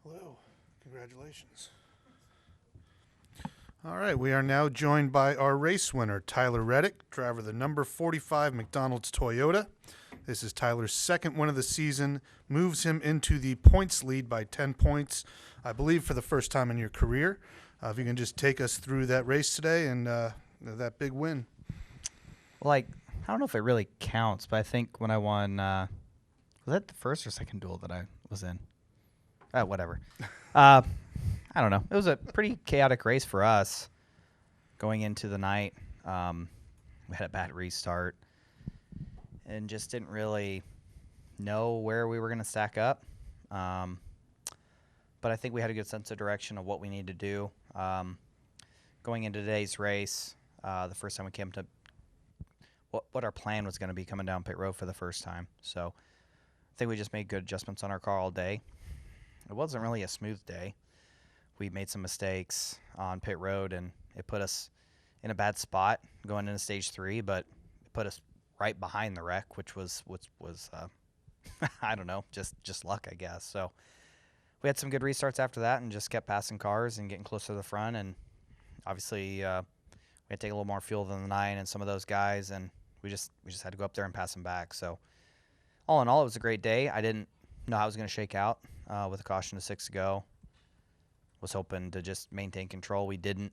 Hello. Congratulations. All right, we are now joined by our race winner, Tyler Reddick, driver of the number 45 McDonald's Toyota. This is Tyler's second win of the season, moves him into the points lead by 10 points, I believe for the first time in your career. If you can just take us through that race today and that big win. I don't know if it really counts, but I think when I won, was that the first or second duel that I was in? Whatever. I don't know. It was a pretty chaotic race for us going into the night. We had a bad restart and just didn't really know where we were going to stack up. But I think we had a good sense of direction of what we need to do. Going into today's race, the first time we came to what our plan was going to be coming down pit road for the first time. So I think we just made good adjustments on our car all day. It wasn't really a smooth day. We made some mistakes on pit road, and it put us in a bad spot going into stage 3, but it put us right behind the wreck, which was I don't know, just luck, I guess. So we had some good restarts after that and just kept passing cars and getting closer to the front. And obviously we had to take a little more fuel than the 9 and some of those guys, and we just had to go up there and pass them back. So all in all, it was a great day. I didn't know how it was going to shake out with a caution to 6 to go. Was hoping to just maintain control. We didn't.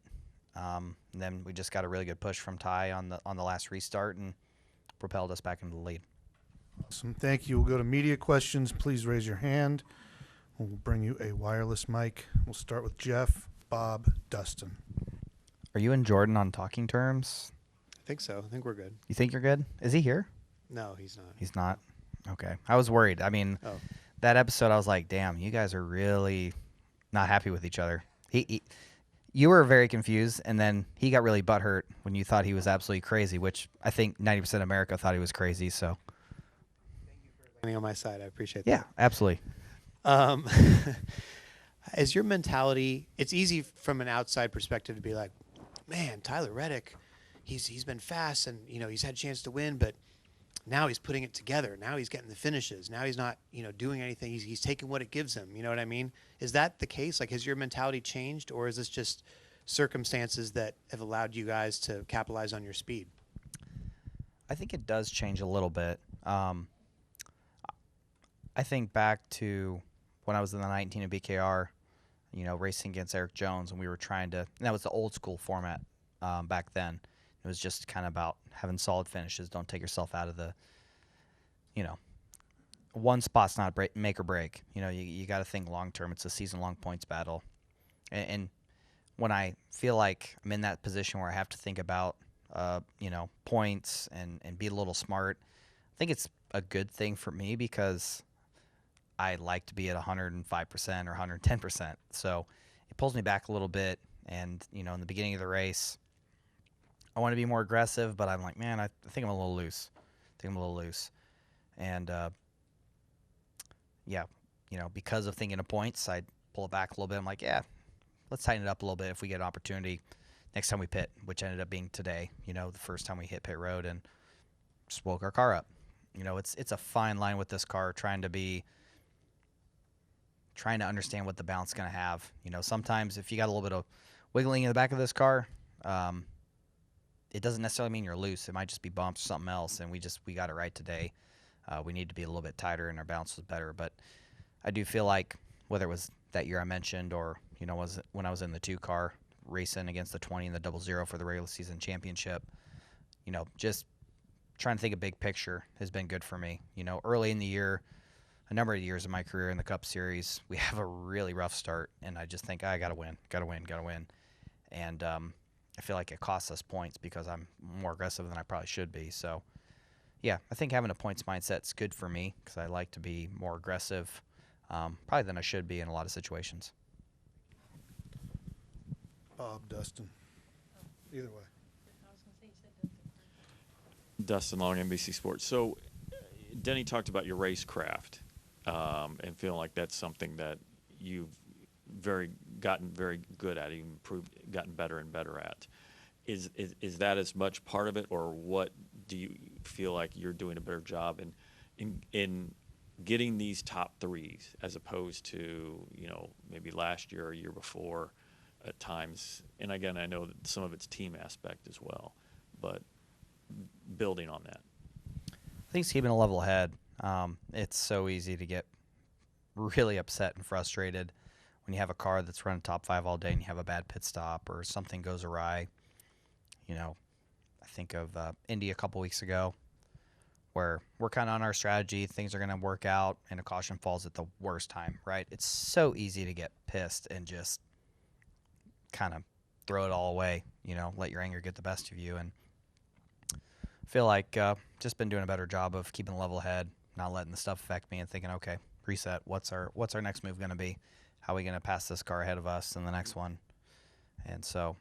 And then we just got a really good push from Ty on the last restart and propelled us back into the lead. Awesome. Thank you. We'll go to media questions. Please raise your hand. We'll bring you a wireless mic. We'll start with Jeff, Bob, Dustin. Are you and Jordan on talking terms? I think so. I think we're good. You think you're good? Is he here? No, he's not. He's not? Okay. I was worried. I mean, that episode, I was like, damn, you guys are really not happy with each other. You were very confused, and then he got really butthurt when you thought he was absolutely crazy, which I think 90% of America thought he was crazy. So, Thank you for being on my side. I appreciate that. Yeah, absolutely. Is your mentality? It's easy from an outside perspective to be like, man, Tyler Reddick, he's been fast, and he's had a chance to win, but now he's putting it together. Now he's getting the finishes. Now he's not, doing anything. He's taking what it gives him. You know what I mean? Is that the case? Like, has your mentality changed, or is this just circumstances that have allowed you guys to capitalize on your speed? I think it does change a little bit. I think back to when I was in the 19 at BKR, racing against Eric Jones, and we were trying to, and that was the old school format back then. It was just kind of about having solid finishes. Don't take yourself out of the, one spot's not make or break. You got to think long term. It's a season-long points battle. And when I feel like I'm in that position where I have to think about, points and be a little smart, I think it's a good thing for me because I like to be at 105% or 110%. So it pulls me back a little bit. And, in the beginning of the race, I want to be more aggressive, but I'm like, man, I think I'm a little loose. And, because of thinking of points, I pull it back a little bit. I'm like, yeah, let's tighten it up a little bit if we get an opportunity next time we pit, which ended up being today, the first time we hit pit road and just woke our car up. It's a fine line with this car trying to understand what the balance is going to have. Sometimes if you got a little bit of wiggling in the back of this car, it doesn't necessarily mean you're loose. It might just be bumps or something else, and we got it right today. We need to be a little bit tighter, and our balance was better. But I do feel like whether it was that year I mentioned or, was when I was in the 2 car racing against the 20 and the 00 for the regular season championship, just trying to think of big picture has been good for me. Early in the year, a number of years of my career in the Cup Series, we have a really rough start, and I just think, I got to win. And I feel like it costs us points because I'm more aggressive than I probably should be. So, yeah, I think having a points mindset is good for me because I like to be more aggressive probably than I should be in a lot of situations. Bob, Dustin. Either way. Dustin Long, NBC Sports. So, Denny talked about your racecraft and feeling like that's something that you've gotten very good at, even gotten better and better at. Is that as much part of it, or what do you feel like you're doing a better job in getting these top threes as opposed to, maybe last year or year before at times. And again, I know that some of it's team aspect as well, but building on that. I think it's keeping a level head. It's so easy to get really upset and frustrated when you have a car that's running top 5 all day and you have a bad pit stop or something goes awry. I think of Indy a couple weeks ago where we're kind of on our strategy. Things are going to work out and a caution falls at the worst time, right? It's so easy to get pissed and just kind of throw it all away, let your anger get the best of you. And I feel like just been doing a better job of keeping a level head, not letting the stuff affect me and thinking, okay, reset. What's our next move going to be? How are we going to pass this car ahead of us in the next one? And so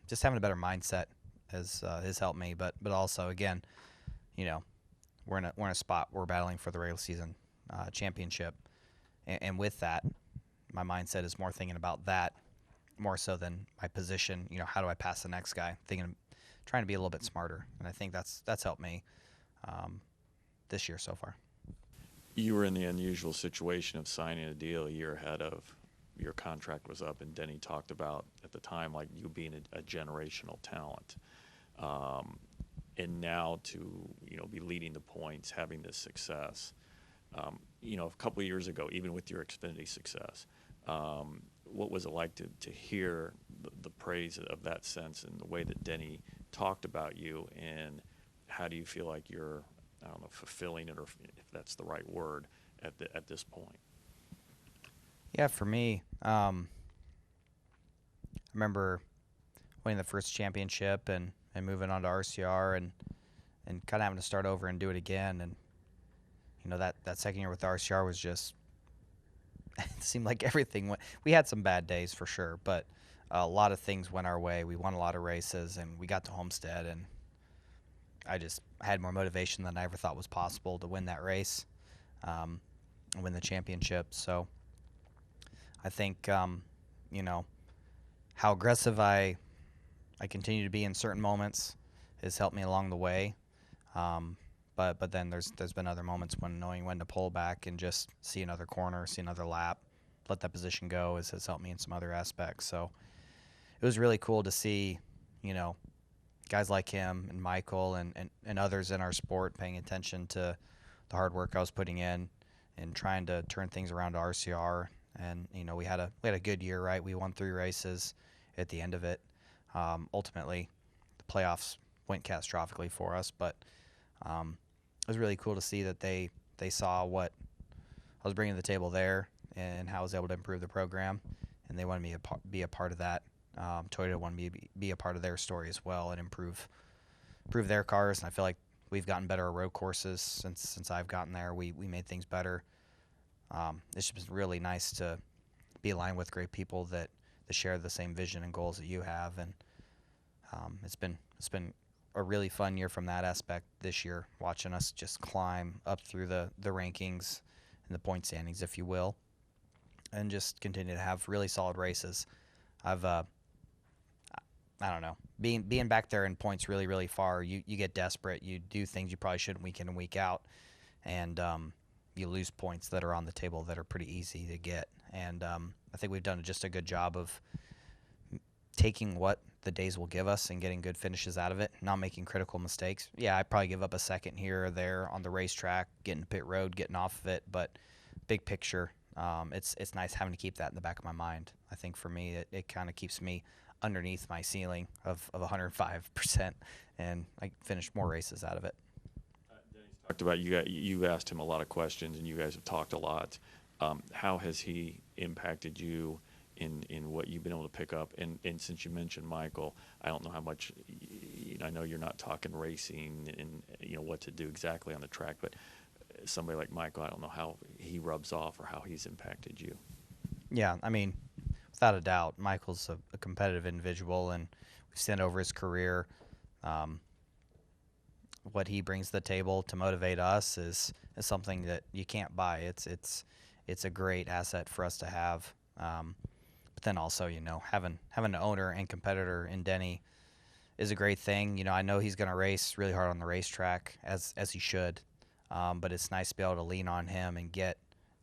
just having a better mindset has helped me. But also, again, we're in a spot we're battling for the regular season championship. And with that, my mindset is more thinking about that more so than my position. How do I pass the next guy? Trying to be a little bit smarter. And I think that's helped me this year so far. You were in the unusual situation of signing a deal a year ahead of your contract was up, and Denny talked about at the time like you being a generational talent, and now to be leading the points, having this success. A couple of years ago, even with your Xfinity success, what was it like to hear the praise of that sense and the way that Denny talked about you, and how do you feel like you're, I don't know, fulfilling it, or if that's the right word at this point? Yeah, for me, I remember winning the first championship and moving on to RCR and kind of having to start over and do it again. And that second year with RCR was just it seemed like everything went. We had some bad days for sure, but a lot of things went our way. We won a lot of races, and we got to Homestead, and I had more motivation than I ever thought was possible to win that race, and win the championship. So I think, how aggressive I continue to be in certain moments has helped me along the way. But then there's been other moments when knowing when to pull back and just see another corner, see another lap, let that position go has helped me in some other aspects. So it was really cool to see, guys like him and Michael and others in our sport paying attention to the hard work I was putting in and trying to turn things around to RCR. And we had a good year, right? We won 3 races at the end of it. Ultimately, the playoffs went catastrophically for us, but it was really cool to see that they saw what I was bringing to the table there and how I was able to improve the program, and they wanted me to be a part of that. Toyota wanted me to be a part of their story as well and improve their cars. And I feel like we've gotten better at road courses since I've gotten there. We made things better. It's just really nice to be aligned with great people that share the same vision and goals that you have, and it's been a really fun year from that aspect this year, watching us just climb up through the rankings and the point standings, if you will, and just continue to have really solid races. I've I don't know, being back there in points really, really far, you get desperate. You do things you probably shouldn't week in and week out, and you lose points that are on the table that are pretty easy to get. And I think we've done just a good job of taking what the days will give us and getting good finishes out of it, not making critical mistakes. Yeah, I probably give up a second here or there on the racetrack, getting to pit road, getting off of it, but big picture, it's nice having to keep that in the back of my mind. I think for me, it kind of keeps me underneath my ceiling of 105%, and I finished more races out of it. Denny's talked about you've asked him a lot of questions, and you guys have talked a lot. How has he impacted you in what you've been able to pick up? And since you mentioned Michael, I don't know how much, I know you're not talking racing and what to do exactly on the track, but somebody like Michael, I don't know how he rubs off or how he's impacted you. Yeah, I mean, without a doubt, Michael's a competitive individual, and we've seen over his career what he brings to the table to motivate us is something that you can't buy. It's a great asset for us to have. But then also, having an owner and competitor in Denny is a great thing. I know he's going to race really hard on the racetrack, as he should. but it's nice to be able to lean on him and get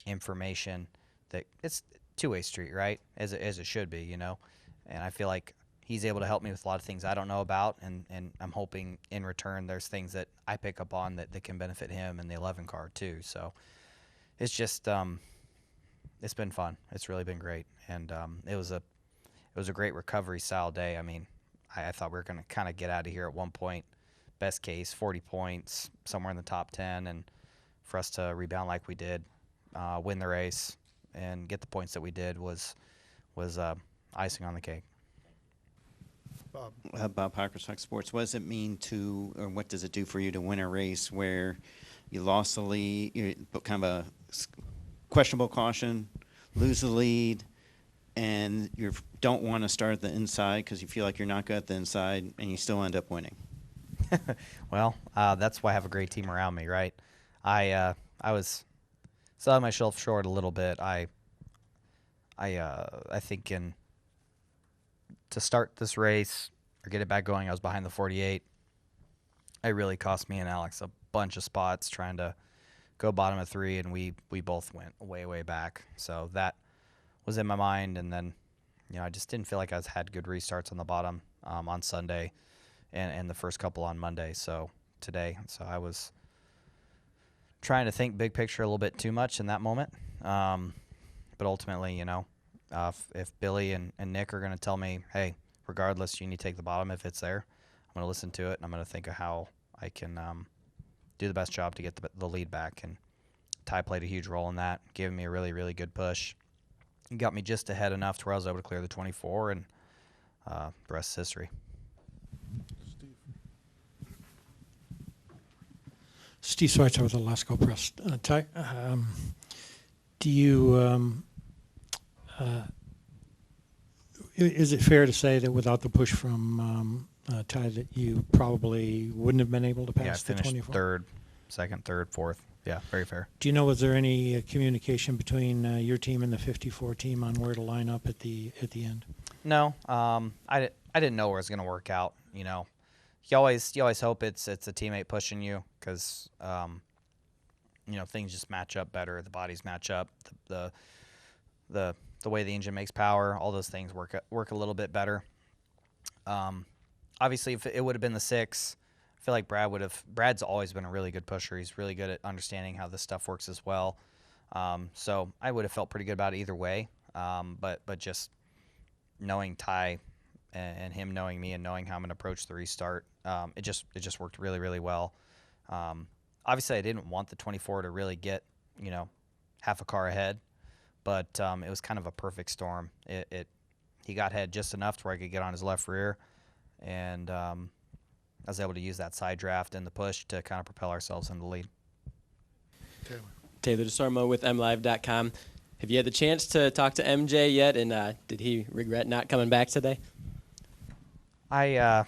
information that it's two-way street, right? As it should be, you know. And I feel like he's able to help me with a lot of things I don't know about, and I'm hoping in return there's things that I pick up on that can benefit him and the 11 car too. So it's just it's been fun. It's really been great, and it was a great recovery style day. I mean, I thought we were going to kind of get out of here at one point. Best case, 40 points, somewhere in the top 10, and for us to rebound like we did, win the race, and get the points that we did was icing on the cake. Bob. Bob Fox Sports. What does it mean to, or what does it do for you to win a race where you lost the lead, you kind of a questionable caution, lose the lead, and you don't want to start at the inside because you feel like you're not good at the inside, and you still end up winning? Well, that's why I have a great team around me, right? I was selling myself short a little bit. I think to start this race or get it back going, I was behind the 48. It really cost me and Alex a bunch of spots trying to go bottom of 3, and we both went way back. So that was in my mind, and then I just didn't feel like I had good restarts on the bottom on Sunday, and the first couple on Monday. So today, I was trying to think big picture a little bit too much in that moment. But ultimately, if Billy and Nick are going to tell me, hey, regardless, you need to take the bottom if it's there, I'm going to listen to it, and I'm going to think of how I can do the best job to get the lead back. And Ty played a huge role in that, giving me a really good push. He got me just ahead enough to where I was able to clear the 24, and the rest is history. Steve Schweitzer with Alaska Press. Ty, do you is it fair to say that without the push from Ty that you probably wouldn't have been able to pass the 24? Third, second, third, fourth. Yeah, very fair. Do you know, was there any communication between your team and the 54 team on where to line up at the end? No, I didn't know where it was going to work out. You always hope it's a teammate pushing you because things just match up better. The bodies match up. The way the engine makes power, all those things work a little bit better. Obviously, if it would have been the 6, I feel like Brad's always been a really good pusher. He's really good at understanding how this stuff works as well. So I would have felt pretty good about it either way. But just knowing Ty and him knowing me and knowing how I'm going to approach the restart, it just worked really well. Obviously, I didn't want the 24 to really get half a car ahead, but it was kind of a perfect storm. He got ahead just enough to where I could get on his left rear, and I was able to use that side draft and the push to kind of propel ourselves into the lead. Taylor DeSormo with MLive.com. Have you had the chance to talk to MJ yet, and did he regret not coming back today? I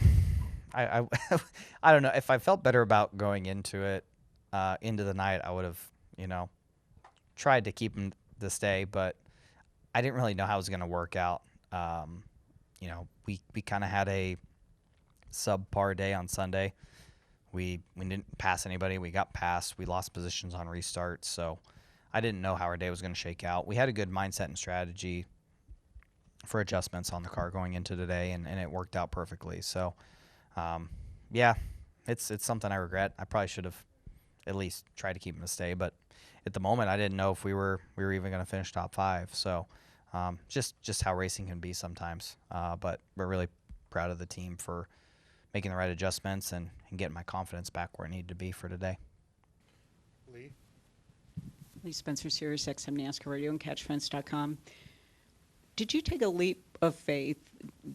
don't know. If I felt better about going into it, into the night, I would have, tried to keep him to stay, but I didn't really know how it was going to work out. We kind of had a subpar day on Sunday. We didn't pass anybody. We got passed. We lost positions on restarts, so I didn't know how our day was going to shake out. We had a good mindset and strategy for adjustments on the car going into today, and it worked out perfectly. So, it's something I regret. I probably should have at least tried to keep him to stay, but at the moment, I didn't know if we were even going to finish top 5. So, just how racing can be sometimes. But we're really proud of the team for making the right adjustments and getting my confidence back where it needed to be for today. Lee Spencer, Sirius XM NASCAR Radio and CatchFence.com. Did you take a leap of faith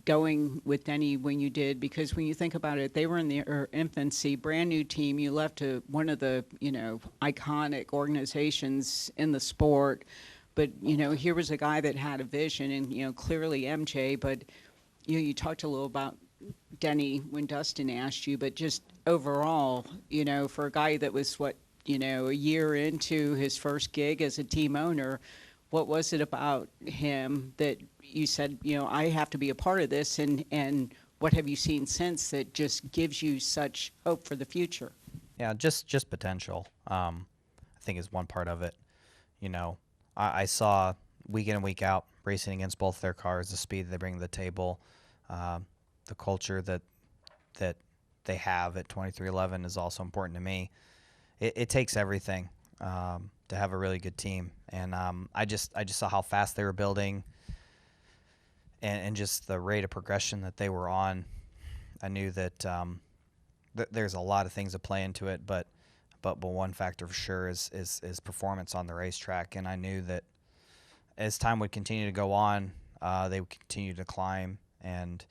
going with Denny when you did? Because when you think about it, they were in their infancy, brand new team. You left to one of the, iconic organizations in the sport. But, here was a guy that had a vision and, clearly MJ. But, you talked a little about Denny when Dustin asked you. But just overall, for a guy that was, a year into his first gig as a team owner, what was it about him that you said, I have to be a part of this, and what have you seen since that just gives you such hope for the future? Yeah, just potential. I think is one part of it. You know, I saw week in and week out racing against both their cars, the speed they bring to the table, the culture that they have at 2311 is also important to me. It takes everything to have a really good team, and I just saw how fast they were building, and just the rate of progression that they were on. I knew that there's a lot of things that play into it, but one factor for sure is performance on the racetrack, and I knew that as time would continue to go on, they would continue to climb, and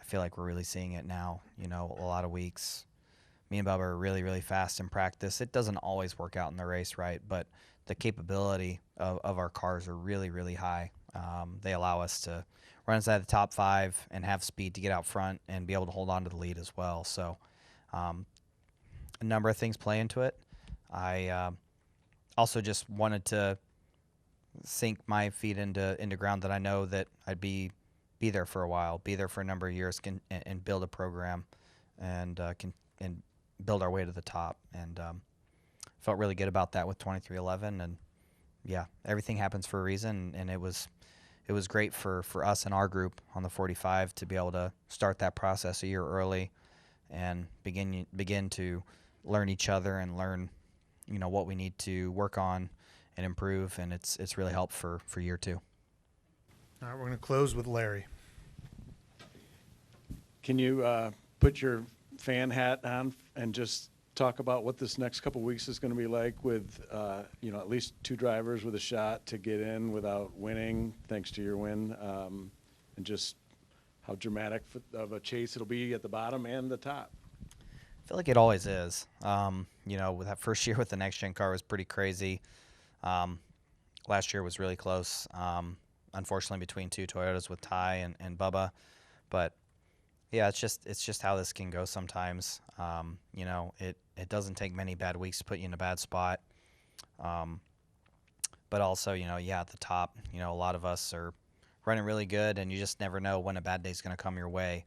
I feel like we're really seeing it now. You know, a lot of weeks, me and Bubba are really, really fast in practice. It doesn't always work out in the race, right? But the capability of our cars are really, really high. They allow us to run inside the top 5 and have speed to get out front and be able to hold on to the lead as well. So a number of things play into it. I also just wanted to sink my feet into ground that I know that I'd be there for a while, be there for a number of years, and build a program and build our way to the top. And felt really good about that with 2311. And yeah, everything happens for a reason, and it was great for us and our group on the 45 to be able to start that process a year early and begin to learn each other and learn, you know, what we need to work on and improve, and it's really helped for year 2. All right, we're going to close with Larry. Can you put your fan hat on and just talk about what this next couple weeks is going to be like with, you know, at least 2 drivers with a shot to get in without winning, thanks to your win, and just how dramatic of a chase it'll be at the bottom and the top? I feel like it always is. You know, with that first year with the next gen car was pretty crazy. Last year was really close. Unfortunately, between 2 Toyotas with Ty and Bubba, but yeah, it's just how this can go sometimes. You know, it doesn't take many bad weeks to put you in a bad spot. But also, you know, yeah, at the top, you know, a lot of us are running really good, and you just never know when a bad day's going to come your way.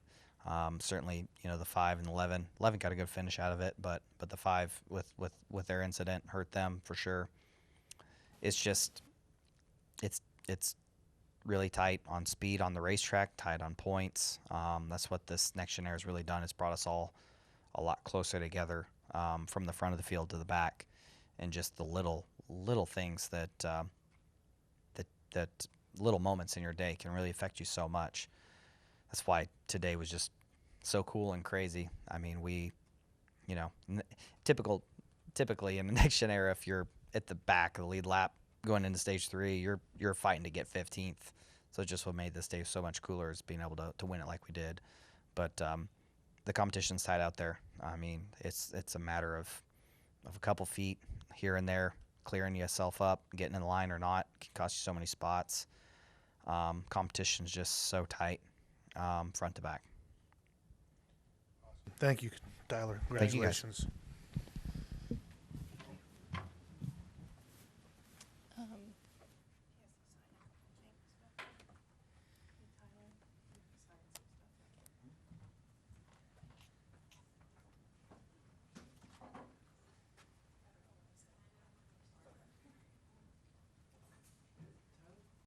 Certainly, you know, the 5 and 11 got a good finish out of it, but the 5 with their incident hurt them for sure. It's just, it's really tight on speed on the racetrack, tight on points. That's what this next gen era has really done. It's brought us all a lot closer together, from the front of the field to the back, and just the little things that little moments in your day can really affect you so much. That's why today was just so cool and crazy. I mean, we, you know, typically in the next gen era, if you're at the back of the lead lap going into stage 3, you're fighting to get 15th. So just what made this day so much cooler is being able to win it like we did. But the competition's tight out there. I mean, it's a matter of a couple feet here and there, clearing yourself up, getting in the line or not. It can cost you so many spots. Competition's just so tight, front to back. Thank you, Tyler. Thank you, guys. Congratulations.